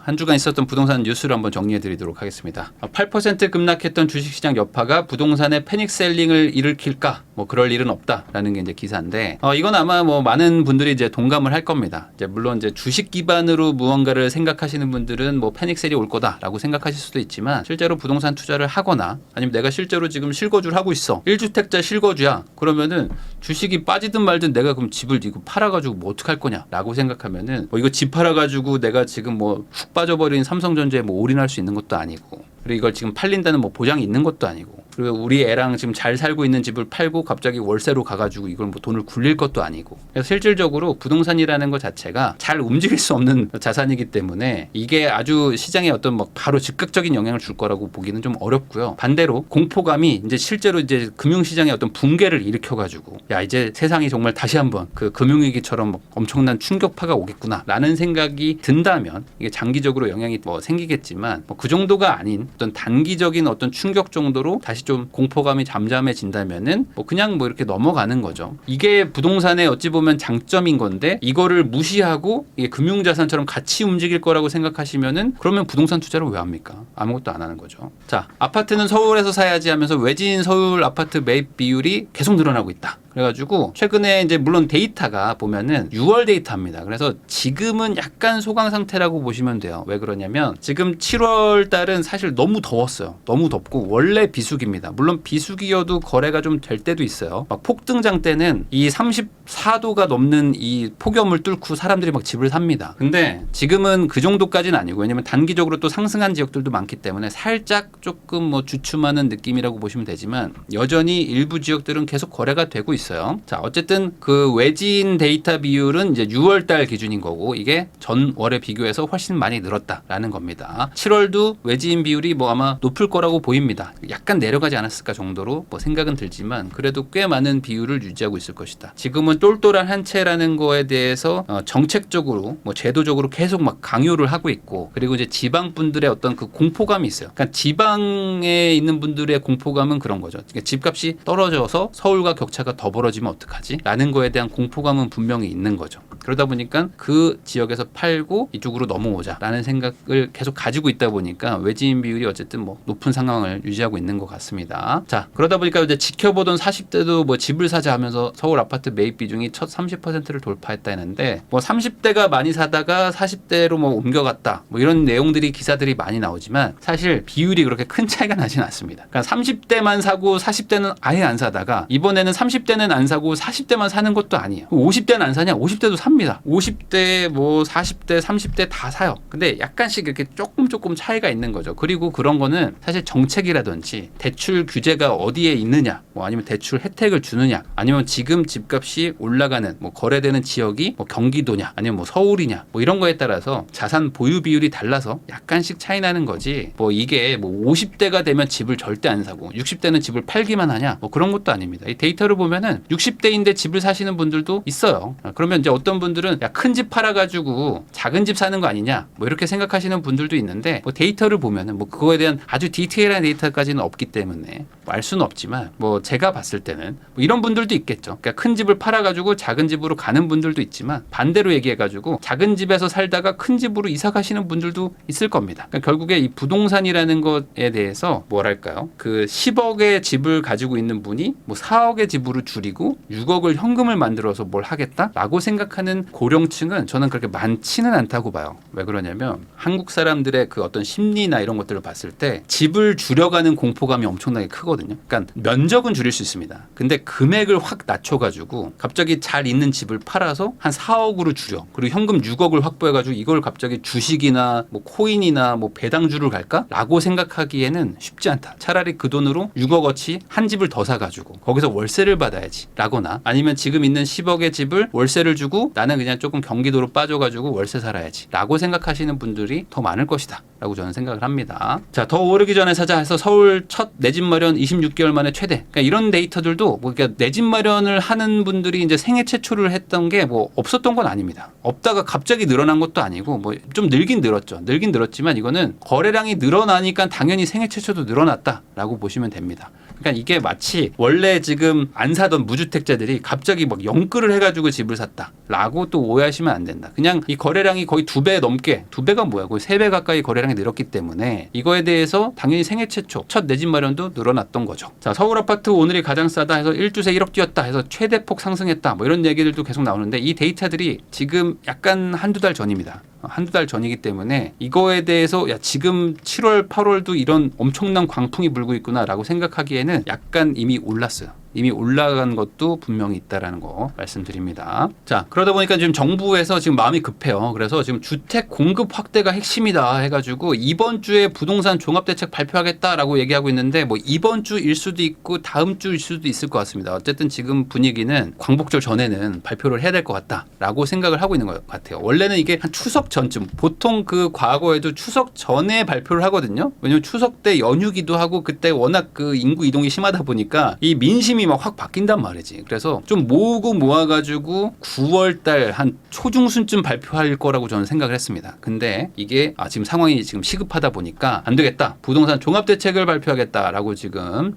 한 주간 있었던 부동산 뉴스를 한번 정리해 드리도록 하겠습니다. 8% 급락했던 주식시장 여파가 부동산의 패닉셀링을 일으킬까? 뭐 그럴 일은 없다라는 게 이제 기사인데 이건 아마 뭐 많은 분들이 이제 동감을 할 겁니다. 이제 물론 이제 주식 기반으로 무언가를 생각하시는 분들은 뭐 패닉셀이 올 거다라고 생각하실 수도 있지만 실제로 부동산 투자를 하거나 아니면 내가 실제로 지금 실거주를 하고 있어. 1주택자 실거주야. 그러면은 주식이 빠지든 말든 내가 그럼 집을 이거 팔아가지고 뭐 어떡할 거냐라고 생각하면은 이거 집 팔아가지고 내가 지금 뭐 훅 빠져버린 삼성전자에 뭐 올인할 수 있는 것도 아니고 그리고 이걸 지금 팔린다는 뭐 보장이 있는 것도 아니고 그리고 우리 애랑 지금 잘 살고 있는 집을 팔고 갑자기 월세로 가가지고 이걸 뭐 돈을 굴릴 것도 아니고 그래서 실질적으로 부동산이라는 것 자체가 잘 움직일 수 없는 자산이기 때문에 이게 아주 시장에 어떤 뭐 바로 즉각적인 영향을 줄 거라고 보기는 좀 어렵고요. 반대로 공포감이 이제 실제로 이제 금융시장의 어떤 붕괴를 일으켜가지고 야 이제 세상이 정말 다시 한번 그 금융위기처럼 뭐 엄청난 충격파가 오겠구나라는 생각이 든다면 이게 장기적으로 영향이 뭐 생기겠지만 뭐 그 정도가 아닌 어떤 단기적인 어떤 충격 정도로 다시 좀 공포감이 잠잠해진다면은 뭐 그냥 뭐 이렇게 넘어가는 거죠. 이게 부동산의 어찌 보면 장점인 건데 이거를 무시하고 이게 금융자산처럼 같이 움직일 거라고 생각하시면은 그러면 부동산 투자를 왜 합니까? 아무것도 안 하는 거죠. 자, 아파트는 서울에서 사야지 하면서 외진 서울 아파트 매입 비율이 계속 늘어나고 있다. 그래가지고 최근에 이제 물론 데이터가 보면은 6월 데이터입니다. 그래서 지금은 약간 소강 상태라고 보시면 돼요. 왜 그러냐면 지금 7월 달은 사실 너무 더웠어요. 너무 덥고 원래 비수기입니다. 물론 비수기여도 거래가 좀 될 때도 있어요. 막 폭등장 때는 이 34도가 넘는 이 폭염을 뚫고 사람들이 막 집을 삽니다. 근데 지금은 그 정도까지는 아니고 왜냐면 단기적으로 또 상승한 지역들도 많기 때문에 살짝 조금 뭐 주춤하는 느낌이라고 보시면 되지만 여전히 일부 지역들은 계속 거래가 되고 있어요. 자, 어쨌든 그 외진 데이터 비율은 이제 6월 달 기준인 거고 이게 전월에 비교해서 훨씬 많이 늘었다라는 겁니다. 7월도 외진 비율이 뭐 아마 높을 거라고 보입니다. 약간 내려가지 않았을까 정도로 뭐 생각은 들지만 그래도 꽤 많은 비율을 유지하고 있을 것이다. 지금은 똘똘한 한 채라는 거에 대해서 정책적으로 뭐 제도적으로 계속 막 강요를 하고 있고 그리고 이제 지방 분들의 어떤 그 공포감이 있어요. 그러니까 지방에 있는 분들의 공포감은 그런 거죠. 그러니까 집값이 떨어져서 서울과 격차가 더 벌어지면 어떡하지? 라는 거에 대한 공포감은 분명히 있는 거죠. 그러다 보니까 그 지역에서 팔고 이쪽으로 넘어오자라는 생각을 계속 가지고 있다 보니까 외진 비율이 어쨌든 뭐 높은 상황을 유지하고 있는 것 같습니다. 자, 그러다 보니까 이제 지켜보던 40대도 뭐 집을 사자 하면서 서울 아파트 매입 비중이 첫 30%를 돌파했다 했는데 뭐 30대가 많이 사다가 40대로 뭐 옮겨갔다 뭐 이런 내용들이 기사들이 많이 나오지만 사실 비율이 그렇게 큰 차이가 나진 않습니다. 그러니까 30대만 사고 40대는 아예 안 사다가 이번에는 30대는 안 사고 40대만 사는 것도 아니에요. 50대는 안 사냐? 50대도 삽니다. 50대 뭐 40대 30대 다 사요. 근데 약간씩 이렇게 조금 차이가 있는 거죠. 그리고 그런 거는 사실 정책이라든지 대출 규제가 어디에 있느냐 뭐 아니면 대출 혜택을 주느냐 아니면 지금 집값이 올라가는 뭐 거래되는 지역이 뭐 경기도냐 아니면 뭐 서울이냐 뭐 이런 거에 따라서 자산 보유 비율이 달라서 약간씩 차이 나는 거지 뭐 이게 뭐 50대가 되면 집을 절대 안 사고 60대는 집을 팔기만 하냐 뭐 그런 것도 아닙니다. 이 데이터를 보면은 60대인데 집을 사시는 분들도 있어요. 그러면 이제 어떤 분들은 야, 큰 집 팔아가지고 작은 집 사는 거 아니냐 뭐 이렇게 생각하시는 분들도 있는데 뭐 데이터를 보면은 뭐 그거에 대한 아주 디테일한 데이터까지는 없기 때문에 뭐 알 수는 없지만 뭐 제가 봤을 때는 뭐 이런 분들도 있겠죠. 그러니까 큰 집을 팔아가지고 작은 집으로 가는 분들도 있지만 반대로 얘기해가지고 작은 집에서 살다가 큰 집으로 이사 가시는 분들도 있을 겁니다. 그러니까 결국에 이 부동산이라는 것에 대해서 뭐랄까요? 그 10억의 집을 가지고 있는 분이 뭐 4억의 집으로 줄이고 6억을 현금을 만들어서 뭘 하겠다라고 생각하는 고령층은 저는 그렇게 많지는 않다고 봐요. 왜 그러냐면 한국 사람들의 그 어떤 심리나 이런 것들을 봤을 때 집을 줄여가는 공포감이 엄청나게 크거든요. 그러니까 면적은 줄일 수 있습니다. 근데 금액을 확 낮춰가지고 갑자기 잘 있는 집을 팔아서 한 4억으로 줄여. 그리고 현금 6억을 확보해가지고 이걸 갑자기 주식이나 뭐 코인이나 뭐 배당주를 갈까라고 생각하기에는 쉽지 않다. 차라리 그 돈으로 6억어치 한 집을 더 사가지고 거기서 월세를 받아야지 라거나 아니면 지금 있는 10억의 집을 월세를 주고 나는 그냥 조금 경기도로 빠져가지고 월세 살아야지 라고 생각하시는 분들이 더 많을 것이다 라고 저는 생각을 합니다. 자, 더 오르기 전에 사자 해서 서울 첫 내 집 마련 26개월 만에 최대. 그러니까 이런 데이터들도 뭐 그러니까 내 집 마련을 하는 분들이 이제 생애 최초를 했던 게 뭐 없었던 건 아닙니다. 없다가 갑자기 늘어난 것도 아니고 뭐 좀 늘긴 늘었죠. 늘긴 늘었지만 이거는 거래량이 늘어나니까 당연히 생애 최초도 늘어났다라고 보시면 됩니다. 그러니까 이게 마치 원래 지금 안 사던 무주택자들이 갑자기 막 영끌을 해가지고 집을 샀다라고 또 오해하시면 안 된다. 그냥 이 거래량이 거의 2배 넘게, 2배가 뭐야? 거의 3배 가까이 거래량이 늘었기 때문에 이거에 대해서 당연히 생애 최초 첫 내 집 마련도 늘어났던 거죠. 자, 서울 아파트 오늘이 가장 싸다 해서 1주세 1억 뛰었다 해서 최대폭 상승했다. 뭐 이런 얘기들도 계속 나오는데 이 데이터들이 지금 약간 한두 달 전입니다. 한두 달 전이기 때문에 이거에 대해서 야 지금 7월 8월도 이런 엄청난 광풍이 불고 있구나라고 생각하기에는 약간 이미 올랐어요. 이미 올라간 것도 분명히 있다라는 거 말씀드립니다. 자, 그러다 보니까 지금 정부에서 지금 마음이 급해요. 그래서 지금 주택 공급 확대가 핵심이다 해가지고 이번 주에 부동산 종합대책 발표하겠다라고 얘기하고 있는데 뭐 이번 주일 수도 있고 다음 주일 수도 있을 것 같습니다. 어쨌든 지금 분위기는 광복절 전에는 발표를 해야 될 것 같다라고 생각을 하고 있는 것 같아요. 원래는 이게 한 추석 전쯤, 보통 그 과거에도 추석 전에 발표를 하거든요. 왜냐면 추석 때 연휴기도 하고 그때 워낙 그 인구 이동이 심하다 보니까 이 민심이 막 확 바뀐단 말이지. 그래서 좀 모으고 모아가지고 9월달 한 초중순쯤 발표할 거라고 저는 생각을 했습니다. 근데 이게 지금 상황이 지금 시급하다 보니까 안 되겠다. 부동산 종합대책을 발표하겠다라고 지금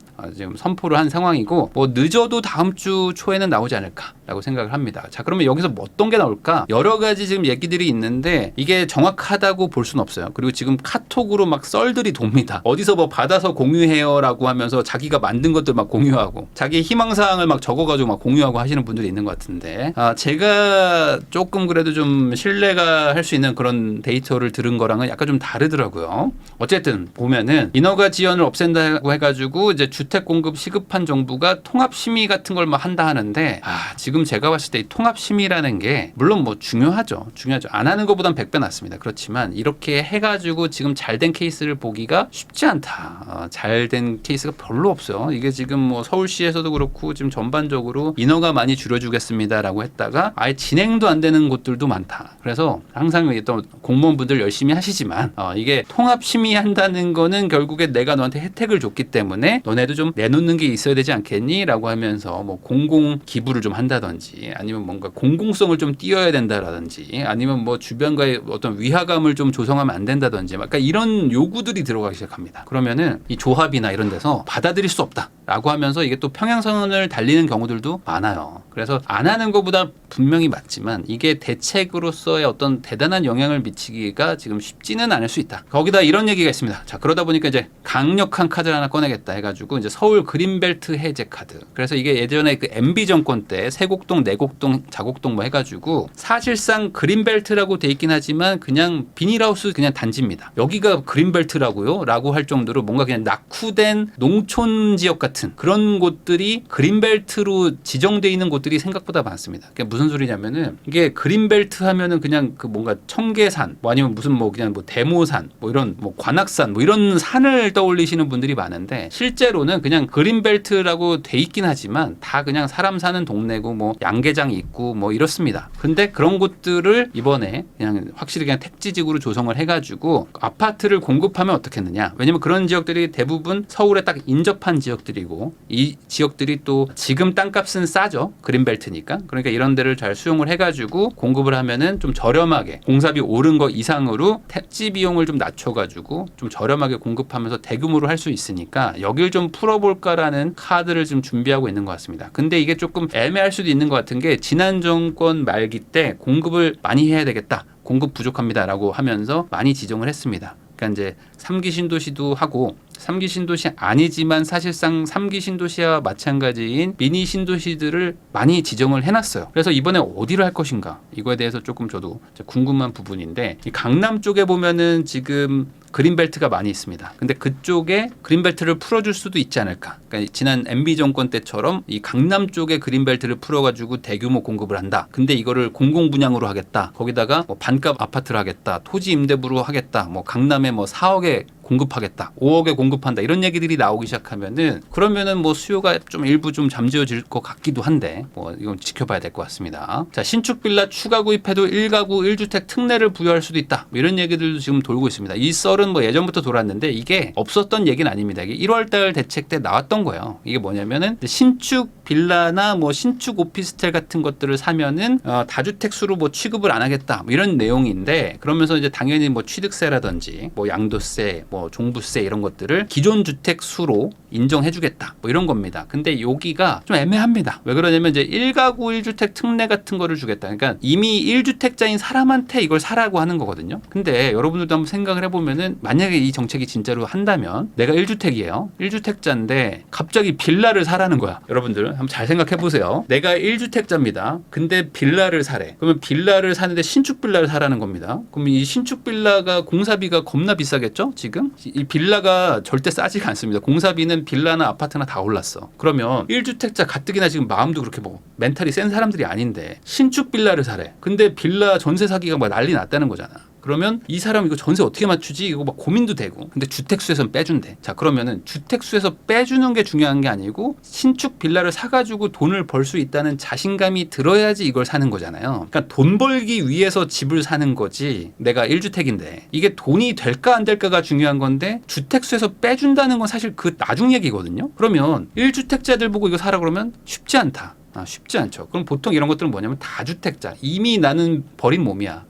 선포를 한 상황이고 뭐 늦어도 다음 주 초에는 나오지 않을까라고 생각을 합니다. 자, 그러면 여기서 뭐 어떤 게 나올까? 여러 가지 지금 얘기들이 있는데 이게 정확하다고 볼 수는 없어요. 그리고 지금 카톡으로 막 썰들이 돕니다. 어디서 뭐 받아서 공유해요라고 하면서 자기가 만든 것들 막 공유하고 자기 희망사항을 막 적어가지고 막 공유하고 하시는 분들이 있는 것 같은데 제가 조금 그래도 좀 신뢰가 할 수 있는 그런 데이터를 들은 거랑은 약간 좀 다르더라고요. 어쨌든 보면은 인허가 지연을 없앤다고 해가지고 이제 주택 공급 시급한 정부가 통합 심의 같은 걸 막 한다 하는데 지금 제가 봤을 때 이 통합 심의라는 게 물론 뭐 중요하죠. 안 하는 것보단 100배 낫습니다. 그렇지만 이렇게 해가지고 지금 잘된 케이스를 보기가 쉽지 않다. 잘된 케이스가 별로 없어요. 이게 지금 뭐 서울시에서도 그렇고 지금 전반적으로 인허가 많이 줄여주겠습니다라고 했다가 아예 진행도 안 되는 곳들도 많다. 그래서 항상 또 공무원분들 열심히 하시지만 이게 통합 심의한다는 거는 결국에 내가 너한테 혜택을 줬기 때문에 너네도 좀 내놓는 게 있어야 되지 않겠니?라고 하면서 뭐 공공 기부를 좀 한다든지 아니면 뭔가 공공성을 좀 띄워야 된다라든지 아니면 뭐 주변과의 어떤 위화감을 좀 조성하면 안 된다든지 약간 이런 요구들이 들어가기 시작합니다. 그러면은 이 조합이나 이런 데서 받아들일 수 없다라고 하면서 이게 또 평행선을 달리는 경우들도 많아요. 그래서 안 하는 것보다 분명히 맞지만 이게 대책으로서의 어떤 대단한 영향을 미치기가 지금 쉽지는 않을 수 있다. 거기다 이런 얘기가 있습니다. 자, 그러다 보니까 이제 강력한 카드를 하나 꺼내겠다 해가지고 이제 서울 그린벨트 해제 카드. 그래서 이게 예전에 그 MB 정권 때 세곡동, 내곡동, 자곡동 뭐 해가지고 사실상 그린벨트라고 돼 있긴 하지만 그냥 비닐하우스 그냥 단지입니다. 여기가 그린벨트라고요? 라고 할 정도로 뭔가 그냥 낙후된 농촌 지역 같은 그런 곳들이 그린벨트로 지정돼 있는 곳들이 생각보다 많습니다. 그게 무슨 소리냐면은 이게 그린벨트 하면은 그냥 그 뭔가 청계산 뭐 아니면 무슨 뭐 그냥 뭐 대모산 뭐 이런 뭐 관악산 뭐 이런 산을 떠올리시는 분들이 많은데 실제로는 그냥 그린벨트라고 돼 있긴 하지만 다 그냥 사람 사는 동네고 뭐 양계장이 있고 뭐 이렇습니다. 근데 그런 곳들을 이번에 그냥 확실히 그냥 택지직으로 조성을 해가지고 아파트를 공급하면 어떻겠느냐. 왜냐면 그런 지역들이 대부분 서울에 딱 인접한 지역들이고 이 지역들이 또 지금 땅값은 싸죠. 그린벨트니까. 그러니까 이런 데를 잘 수용을 해가지고 공급을 하면은 좀 저렴하게 공사비 오른 거 이상으로 택지 비용을 좀 낮춰가지고 좀 저렴하게 공급하면서 대규모로 할 수 있으니까 여길 좀 풀어볼까라는 카드를 지금 준비하고 있는 것 같습니다. 근데 이게 조금 애매할 수도 있는 것 같은 게 지난 정권 말기 때 공급을 많이 해야 되겠다. 공급 부족합니다라고 하면서 많이 지정을 했습니다. 그러니까 이제 3기 신도시도 하고 3기 신도시 아니지만 사실상 3기 신도시와 마찬가지인 미니 신도시들을 많이 지정을 해놨어요. 그래서 이번에 어디를 할 것인가 이거에 대해서 조금 저도 궁금한 부분인데 이 강남 쪽에 보면은 지금 그린벨트가 많이 있습니다. 근데 그쪽에 그린벨트를 풀어줄 수도 있지 않을까. 그러니까 지난 MB 정권 때처럼 이 강남 쪽에 그린벨트를 풀어가지고 대규모 공급을 한다. 근데 이거를 공공분양으로 하겠다. 거기다가 뭐 반값 아파트를 하겠다. 토지 임대부로 하겠다. 뭐 강남에 뭐 4억에 공급하겠다. 5억에 공급한다. 이런 얘기들이 나오기 시작하면은 그러면은 뭐 수요가 좀 일부 좀 잠재워질 것 같기도 한데 뭐 이건 지켜봐야 될 것 같습니다. 자, 신축 빌라 추가 구입해도 1가구 1주택 특례를 부여할 수도 있다. 뭐 이런 얘기들도 지금 돌고 있습니다. 이 썰은 뭐 예전부터 돌았는데 이게 없었던 얘기는 아닙니다. 이게 1월달 대책 때 나왔던 거예요. 이게 뭐냐면은 신축 빌라나 뭐 신축 오피스텔 같은 것들을 사면은 다주택 수로 뭐 취급을 안 하겠다. 뭐 이런 내용인데 그러면서 이제 당연히 뭐 취득세라든지 뭐 양도세 뭐 종부세 이런 것들을 기존 주택 수로 인정해주겠다 뭐 이런 겁니다. 근데 여기가 좀 애매합니다. 왜 그러냐면 이제 1가구 1주택 특례 같은 거를 주겠다. 그러니까 이미 1주택자인 사람한테 이걸 사라고 하는 거거든요. 근데 여러분들도 한번 생각을 해보면은 만약에 이 정책이 진짜로 한다면 내가 1주택이에요. 1주택자인데 갑자기 빌라를 사라는 거야. 여러분들 한번 잘 생각해 보세요. 내가 1주택자입니다. 근데 빌라를 사래. 그러면 빌라를 사는데 신축 빌라를 사라는 겁니다. 그럼 이 신축 빌라가 공사비가 겁나 비싸겠죠? 지금? 이 빌라가 절대 싸지가 않습니다. 공사비는 빌라나 아파트나 다 올랐어. 그러면 1주택자 가뜩이나 지금 마음도 그렇게 뭐 멘탈이 센 사람들이 아닌데 신축 빌라를 사래. 근데 빌라 전세 사기가 막 난리 났다는 거잖아. 그러면 이 사람 이거 전세 어떻게 맞추지? 이거 막 고민도 되고. 근데 주택수에서는 빼준대. 자, 그러면은 주택수에서 빼주는 게 중요한 게 아니고 신축 빌라를 사가지고 돈을 벌 수 있다는 자신감이 들어야지 이걸 사는 거잖아요. 그러니까 돈 벌기 위해서 집을 사는 거지. 내가 1주택인데 이게 돈이 될까 안 될까가 중요한 건데 주택수에서 빼준다는 건 사실 그 나중 얘기거든요. 그러면 1주택자들 보고 이거 사라 그러면 쉽지 않다. 쉽지 않죠. 그럼 보통 이런 것들은 뭐냐면 다주택자. 이미 나는 버린 몸이야.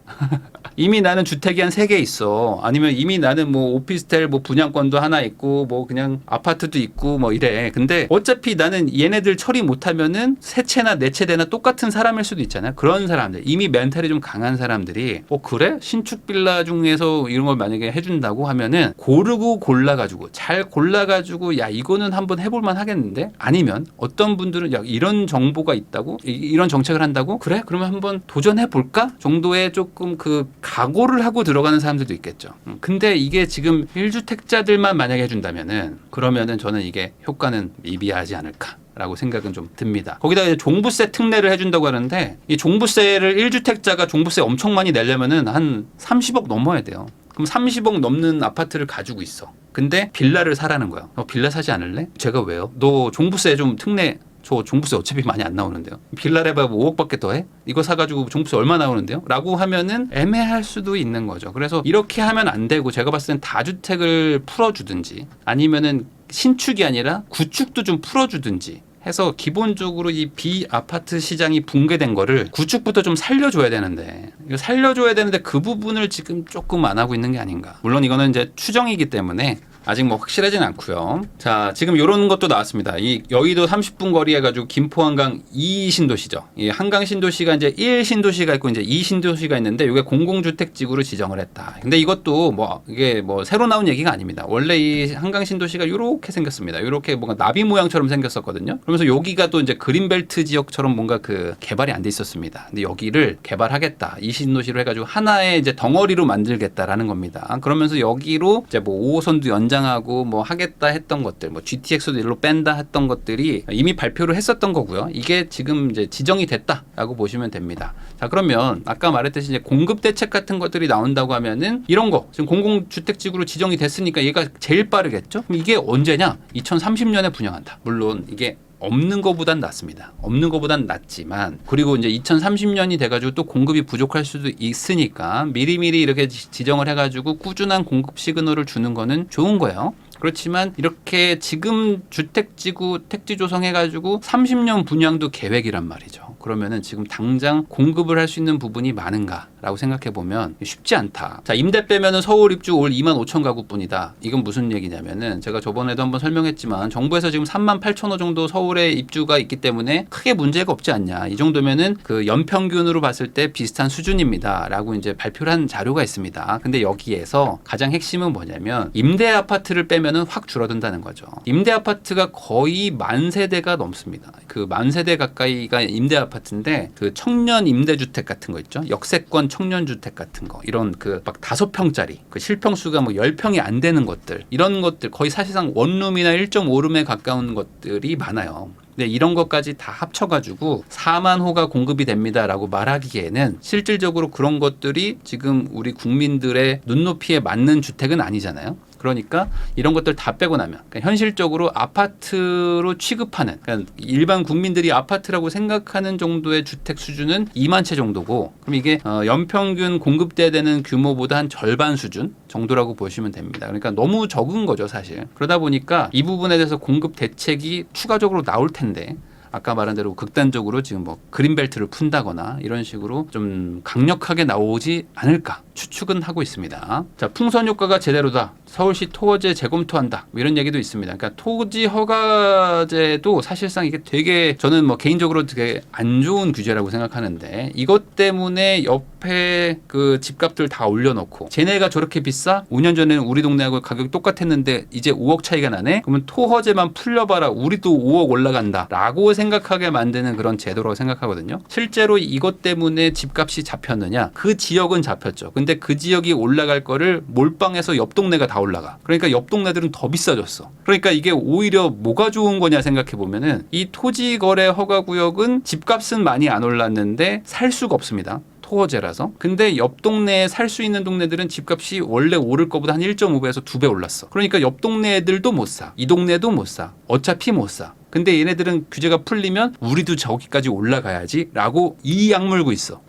이미 나는 주택이 한 3개 있어. 아니면 이미 나는 뭐 오피스텔 뭐 분양권도 하나 있고 뭐 그냥 아파트도 있고 뭐 이래. 근데 어차피 나는 얘네들 처리 못하면은 세 채나 네 채대나 똑같은 사람일 수도 있잖아요. 그런 사람들. 이미 멘탈이 좀 강한 사람들이 그래? 신축 빌라 중에서 이런 걸 만약에 해준다고 하면은 고르고 골라가지고 잘 골라가지고 야 이거는 한번 해볼만 하겠는데? 아니면 어떤 분들은 야 이런 정보가 있다고? 이런 정책을 한다고? 그래? 그러면 한번 도전해볼까? 정도의 조금 그 각오를 하고 들어가는 사람들도 있겠죠. 근데 이게 지금 1주택자들만 만약에 해준다면은 그러면은 저는 이게 효과는 미비하지 않을까. 라고 생각은 좀 듭니다. 거기다가 이제 종부세 특례를 해준다고 하는데 이 종부세를 1주택자가 종부세 엄청 많이 내려면은 한 30억 넘어야 돼요. 그럼 30억 넘는 아파트를 가지고 있어. 근데 빌라를 사라는 거야. 빌라 사지 않을래? 제가 왜요? 너 종부세 좀 특례 저 종부세 어차피 많이 안 나오는데요. 빌라를 해봐 5억밖에 더 해? 이거 사가지고 종부세 얼마 나오는데요? 라고 하면은 애매할 수도 있는 거죠. 그래서 이렇게 하면 안 되고 제가 봤을 땐 다주택을 풀어주든지 아니면은 신축이 아니라 구축도 좀 풀어주든지 해서 기본적으로 이 비아파트 시장이 붕괴된 거를 구축부터 좀 살려줘야 되는데 이거 살려줘야 되는데 그 부분을 지금 조금 안 하고 있는 게 아닌가. 물론 이거는 이제 추정이기 때문에 아직 뭐 확실하진 않고요. 자, 지금 이런 것도 나왔습니다. 이 여의도 30분 거리 해가지고 김포 한강 2신도시죠. 이 한강 신도시가 이제 1신도시가 있고 이제 2신도시가 있는데 이게 공공주택지구로 지정을 했다. 근데 이것도 뭐 이게 뭐 새로 나온 얘기가 아닙니다. 원래 이 한강 신도시가 이렇게 생겼습니다. 이렇게 뭔가 나비 모양처럼 생겼었거든요. 그러면서 여기가 또 이제 그린벨트 지역처럼 뭔가 그 개발이 안 돼 있었습니다. 근데 여기를 개발하겠다. 2신도시로 해가지고 하나의 이제 덩어리로 만들겠다라는 겁니다. 그러면서 여기로 이제 뭐 5호선도 연장하고 뭐 하겠다 했던 것들, 뭐 GTX도 일로 뺀다 했던 것들이 이미 발표를 했었던 거고요. 이게 지금 이제 지정이 됐다라고 보시면 됩니다. 자, 그러면 아까 말했듯이 이제 공급 대책 같은 것들이 나온다고 하면은 이런 거 지금 공공주택지구로 지정이 됐으니까 얘가 제일 빠르겠죠? 그럼 이게 언제냐? 2030년에 분양한다. 물론 이게 없는 것보단 낫습니다. 없는 것보단 낫지만 그리고 이제 2030년이 돼가지고 또 공급이 부족할 수도 있으니까 미리미리 이렇게 지정을 해가지고 꾸준한 공급 시그널을 주는 거는 좋은 거예요. 그렇지만 이렇게 지금 주택지구 택지 조성해가지고 30년 분양도 계획이란 말이죠. 그러면은 지금 당장 공급을 할 수 있는 부분이 많은가라고 생각해 보면 쉽지 않다. 자, 임대 빼면은 서울 입주 올 2만 5천 가구뿐이다. 이건 무슨 얘기냐면은 제가 저번에도 한번 설명했지만 정부에서 지금 3만 8천 호 정도 서울에 입주가 있기 때문에 크게 문제가 없지 않냐. 이 정도면은 그 연평균으로 봤을 때 비슷한 수준입니다라고 이제 발표를 한 자료가 있습니다. 근데 여기에서 가장 핵심은 뭐냐면 임대 아파트를 빼면은 확 줄어든다는 거죠. 임대 아파트가 거의 10,000세대가 넘습니다. 그 10,000세대 가까이가 임대 아파트인데 그 청년 임대주택 같은 거 있죠. 역세권 청년주택 같은 거 이런 그 막 5평짜리 그 실평수가 뭐 10평이 안 되는 것들 이런 것들 거의 사실상 원룸이나 1.5룸에 가까운 것들이 많아요. 근데 이런 것까지 다 합쳐가지고 4만 호가 공급이 됩니다라고 말하기에는 실질적으로 그런 것들이 지금 우리 국민들의 눈높이에 맞는 주택은 아니잖아요. 그러니까 이런 것들 다 빼고 나면 그러니까 현실적으로 아파트로 취급하는 그러니까 일반 국민들이 아파트라고 생각하는 정도의 주택 수준은 2만 채 정도고 그럼 이게 연평균 공급돼야 되는 규모보다 한 절반 수준 정도라고 보시면 됩니다. 그러니까 너무 적은 거죠 사실. 그러다 보니까 이 부분에 대해서 공급 대책이 추가적으로 나올 텐데 아까 말한 대로 극단적으로 지금 뭐 그린벨트를 푼다거나 이런 식으로 좀 강력하게 나오지 않을까 추측은 하고 있습니다. 자, 풍선 효과가 제대로다. 서울시 토거제 재검토한다 뭐 이런 얘기도 있습니다. 그러니까 토지 허가제도 사실상 이게 되게 저는 뭐 개인적으로 되게 안 좋은 규제라고 생각하는데 이것 때문에 옆에 그 집값들 다 올려놓고 쟤네가 저렇게 비싸? 5년 전에는 우리 동네하고 가격이 똑같았는데 이제 5억 차이가 나네? 그러면 토허제만 풀려봐라 우리도 5억 올라간다 라고 생각하게 만드는 그런 제도라고 생각하거든요. 실제로 이것 때문에 집값이 잡혔느냐? 그 지역은 잡혔죠. 근데 그 지역이 올라갈 거를 몰빵해서 옆 동네가 다 올라가. 그러니까 옆 동네들은 더 비싸졌어. 그러니까 이게 오히려 뭐가 좋은 거냐 생각해 보면은 이 토지 거래 허가 구역은 집값은 많이 안 올랐는데 살 수가 없습니다. 토어제라서. 근데 옆 동네에 살 수 있는 동네들은 집값이 원래 오를 거보다 한 1.5배에서 2배 올랐어. 그러니까 옆 동네 애들도 못 사. 이 동네도 못 사. 어차피 못 사. 근데 얘네들은 규제가 풀리면 우리도 저기까지 올라가야지 라고 이 약 물고 있어.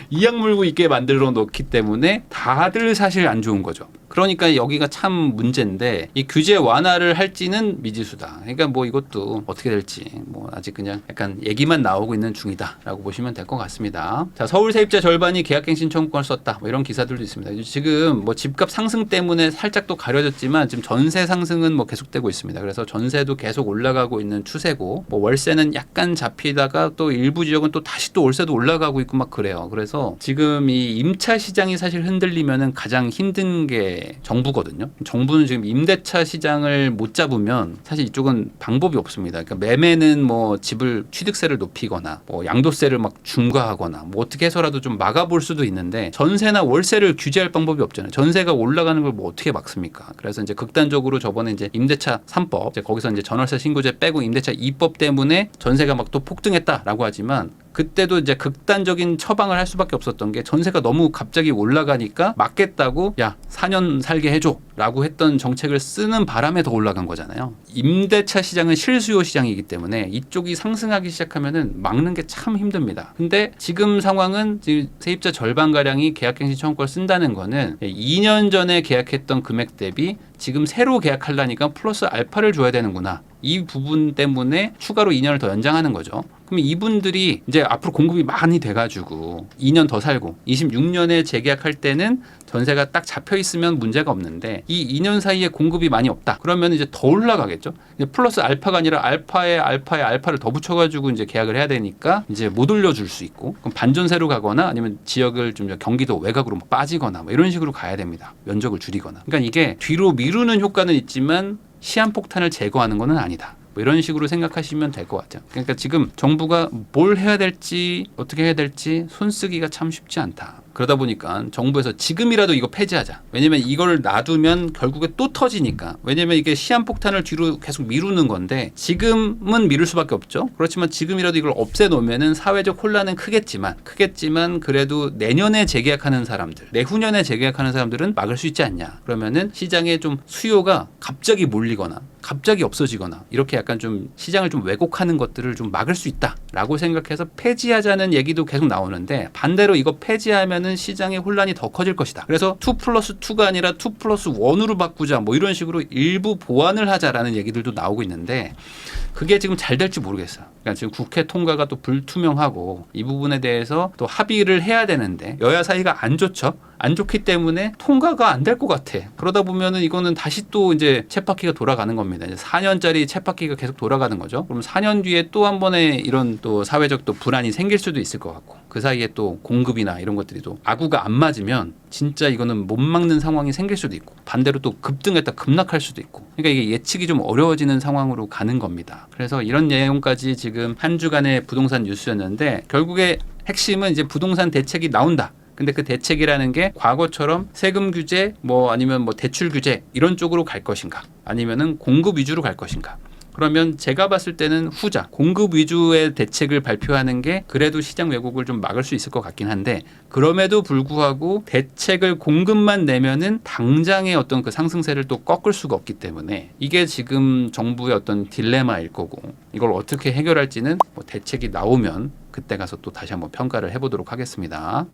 이 약 물고 있게 만들어 놓기 때문에 다들 사실 안 좋은 거죠. 그러니까 여기가 참 문제인데 이 규제 완화를 할지는 미지수다. 그러니까 뭐 이것도 어떻게 될지 뭐 아직 그냥 약간 얘기만 나오고 있는 중이다라고 보시면 될 것 같습니다. 자, 서울 세입자 절반이 계약갱신 청구권을 썼다. 뭐 이런 기사들도 있습니다. 지금 뭐 집값 상승 때문에 살짝 또 가려졌지만 지금 전세 상승은 뭐 계속되고 있습니다. 그래서 전세도 계속 올라가고 있는 추세고 뭐 월세는 약간 잡히다가 또 일부 지역은 또 다시 또 월세도 올라가고 있고 막 그래요. 그래서 지금 이 임차 시장이 사실 흔들리면은 가장 힘든 게 정부거든요. 정부는 지금 임대차 시장을 못 잡으면 사실 이쪽은 방법이 없습니다. 그러니까 매매는 뭐 집을 취득세를 높이거나 뭐 양도세를 막 중과하거나 뭐 어떻게 해서라도 좀 막아볼 수도 있는데 전세나 월세를 규제할 방법이 없잖아요. 전세가 올라가는 걸 뭐 어떻게 막습니까? 그래서 이제 극단적으로 저번에 이제 임대차 3법 이제 거기서 이제 전월세 신고제 빼고 임대차 2법 때문에 전세가 막 또 폭등했다라고 하지만 그때도 이제 극단적인 처방을 할 수밖에 없었던 게 전세가 너무 갑자기 올라가니까 막겠다고 야 4년 살게 해줘 라고 했던 정책을 쓰는 바람에 더 올라간 거잖아요. 임대차 시장은 실수요 시장이기 때문에 이쪽이 상승하기 시작하면은 막는 게 참 힘듭니다. 근데 지금 상황은 지금 세입자 절반가량이 계약갱신 청구권을 쓴다는 거는 2년 전에 계약했던 금액 대비 지금 새로 계약하려니까 플러스 알파를 줘야 되는구나. 이 부분 때문에 추가로 2년을 더 연장하는 거죠. 그럼 이분들이 이제 앞으로 공급이 많이 돼가지고 2년 더 살고 26년에 재계약할 때는 전세가 딱 잡혀 있으면 문제가 없는데 이 2년 사이에 공급이 많이 없다. 그러면 이제 더 올라가겠죠. 이제 플러스 알파가 아니라 알파에 알파를 더 붙여가지고 이제 계약을 해야 되니까 이제 못 올려줄 수 있고 그럼 반전세로 가거나 아니면 지역을 좀 경기도 외곽으로 빠지거나 뭐 이런 식으로 가야 됩니다. 면적을 줄이거나. 그러니까 이게 뒤로 미루는 효과는 있지만 시한폭탄을 제거하는 것은 아니다. 뭐 이런 식으로 생각하시면 될 것 같아요. 그러니까 지금 정부가 뭘 해야 될지 어떻게 해야 될지 손쓰기가 참 쉽지 않다. 그러다 보니까 정부에서 지금이라도 이거 폐지하자. 왜냐면 이걸 놔두면 결국에 또 터지니까. 왜냐면 이게 시한폭탄을 뒤로 계속 미루는 건데 지금은 미룰 수밖에 없죠. 그렇지만 지금이라도 이걸 없애놓으면은 사회적 혼란은 크겠지만 그래도 내년에 재계약하는 사람들, 내후년에 재계약하는 사람들은 막을 수 있지 않냐. 그러면은 시장에 좀 수요가 갑자기 몰리거나 갑자기 없어지거나 이렇게 약간 좀 시장을 좀 왜곡하는 것들을 좀 막을 수 있다라고 생각해서 폐지하자는 얘기도 계속 나오는데 반대로 이거 폐지하면은 시장의 혼란이 더 커질 것이다. 그래서 2+2가 아니라 2+1으로 바꾸자 뭐 이런 식으로 일부 보완을 하자라는 얘기들도 나오고 있는데 그게 지금 잘 될지 모르겠어요. 그러니까 지금 국회 통과가 또 불투명하고 이 부분에 대해서 또 합의를 해야 되는데 여야 사이가 안 좋죠. 안 좋기 때문에 통과가 안 될 것 같아. 그러다 보면은 이거는 다시 또 이제 쳇바퀴가 돌아가는 겁니다. 이제 4년짜리 쳇바퀴가 계속 돌아가는 거죠. 그럼 4년 뒤에 또 한 번의 이런 또 사회적 또 불안이 생길 수도 있을 것 같고 그 사이에 또 공급이나 이런 것들이 또 아구가 안 맞으면 진짜 이거는 못 막는 상황이 생길 수도 있고 반대로 또 급등했다 급락할 수도 있고 그러니까 이게 예측이 좀 어려워지는 상황으로 가는 겁니다. 그래서 이런 내용까지 지금 한 주간의 부동산 뉴스였는데 결국에 핵심은 이제 부동산 대책이 나온다. 근데 그 대책이라는 게 과거처럼 세금 규제 뭐 아니면 뭐 대출 규제 이런 쪽으로 갈 것인가 아니면은 공급 위주로 갈 것인가. 그러면 제가 봤을 때는 후자 공급 위주의 대책을 발표하는 게 그래도 시장 왜곡을 좀 막을 수 있을 것 같긴 한데 그럼에도 불구하고 대책을 공급만 내면은 당장의 어떤 그 상승세를 또 꺾을 수가 없기 때문에 이게 지금 정부의 어떤 딜레마일 거고 이걸 어떻게 해결할지는 뭐 대책이 나오면 그때 가서 또 다시 한번 평가를 해보도록 하겠습니다.